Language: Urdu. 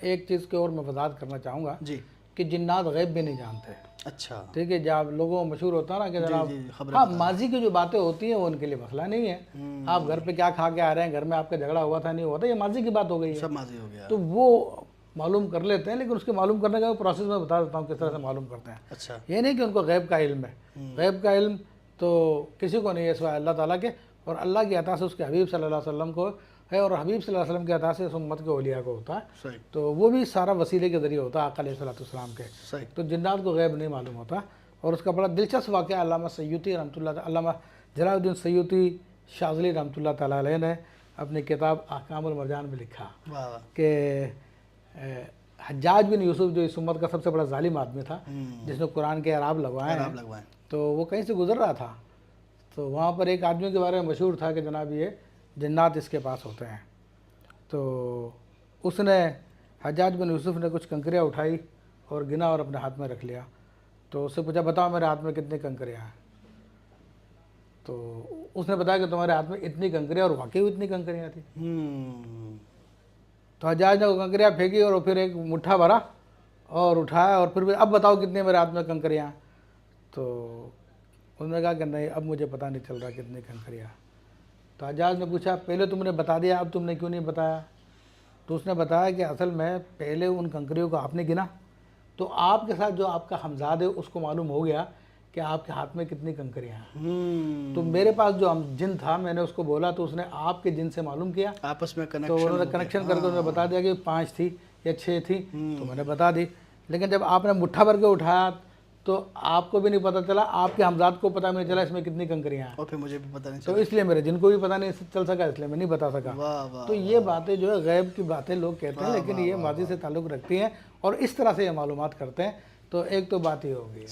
ایک چیز کی اور میں وضاحت کرنا چاہوں گا جی کہ جنات غیب بھی نہیں جانتے. اچھا ٹھیک ہے، جب لوگوں کو مشہور ہوتا ہے نا کہ جناب جی خبر ہاں ماضی کی جو باتیں ہوتی ہیں وہ ان کے لیے مسئلہ نہیں ہے. آپ گھر پہ کیا کھا کے آ رہے ہیں، گھر میں آپ کا جھگڑا ہوا تھا نہیں ہوا تھا، یہ ماضی کی بات ہو گئی ہے. سب ماضی ہو گیا. تو وہ معلوم کر لیتے ہیں، لیکن اس کے معلوم کرنے کا پروسیس میں بتا دیتا ہوں کس طرح سے معلوم کرتے ہیں. اچھا یہ نہیں کہ ان کو غیب کا علم ہے. غیب کا علم تو کسی کو نہیں ہے سوائے اللہ تعالیٰ کے، اور اللہ کی عطا سے اس کے حبیب صلی اللہ علیہ وسلم کو ہے، اور حبیب صلی اللہ علیہ وسلم کی عطا سے اس امت کے اولیاء کو ہوتا ہے. صحیح تو وہ بھی سارا وسیلے کے ذریعے ہوتا ہے آقا علیہ الصلوۃ والسلام کے. صحیح. تو جنات کو غیب نہیں معلوم ہوتا. اور اس کا بڑا دلچسپ واقعہ علامہ سیوطی رحمۃ اللہ علامہ جلال الدین سیوطی شاذلی رحمۃ اللہ تعالیٰ علیہ نے اپنی کتاب احکام المرجان میں لکھا واہ واہ. کہ حجاج بن یوسف جو اس امت کا سب سے بڑا ظالم آدمی تھا، جس نے قرآن کے اعراب لگوائے ہیں، لگوائیں. تو وہ کہیں سے گزر رہا تھا، تو وہاں پر ایک آدمی کے بارے میں مشہور تھا کہ جناب یہ جنات اس کے پاس ہوتے ہیں. تو اس نے حجاج بن یوسف نے کچھ کنکریاں اٹھائی اور گنا اور اپنے ہاتھ میں رکھ لیا. تو اس سے پوچھا بتاؤ میرے ہاتھ میں کتنی کنکریاں ہیں. تو اس نے بتایا کہ تمہارے ہاتھ میں اتنی کنکریاں، اور واقعی اتنی کنکریاں تھیں. تو حجاج نے وہ کنکریاں پھینکی اور پھر ایک مٹھا بھرا اور اٹھایا، اور پھر اب بتاؤ کتنے میرے ہاتھ میں کنکریاں. تو انہوں نے کہا کہ نہیں اب مجھے پتہ نہیں چل رہا کتنی کنکریاں. تو حجاج نے پوچھا پہلے تم نے بتا دیا اب تم نے کیوں نہیں بتایا. تو اس نے بتایا کہ اصل میں پہلے ان کنکریوں کو آپ نے گنا، تو آپ کے ساتھ جو آپ کا ہمزاد ہے اس کو معلوم ہو گیا کہ آپ کے ہاتھ میں کتنی کنکریاں ہیں. تو میرے پاس جو جن تھا میں نے اس کو بولا تو اس نے آپ کے جن سے معلوم کیا، آپس میں تو انہوں نے کنیکشن کر کے انہوں نے بتا دیا کہ 5 تھی یا 6 تھی. تو میں نے بتا دی. لیکن جب آپ نے مٹھا بھر کے اٹھایا تو آپ کو بھی نہیں پتہ چلا، آپ کے ہمزاد کو پتہ نہیں چلا اس میں کتنی کنکریاں ہیں. اور پھر مجھے بھی پتہ نہیں تو اس لیے میرے جن کو بھی پتہ نہیں چل سکا، اس لیے میں نہیں بتا سکا. واہ واہ. تو یہ باتیں جو ہے غیب کی باتیں لوگ کہتے ہیں، لیکن یہ ماضی سے تعلق رکھتی ہیں اور اس طرح سے یہ معلومات کرتے ہیں. تو ایک تو بات یہ ہوگی.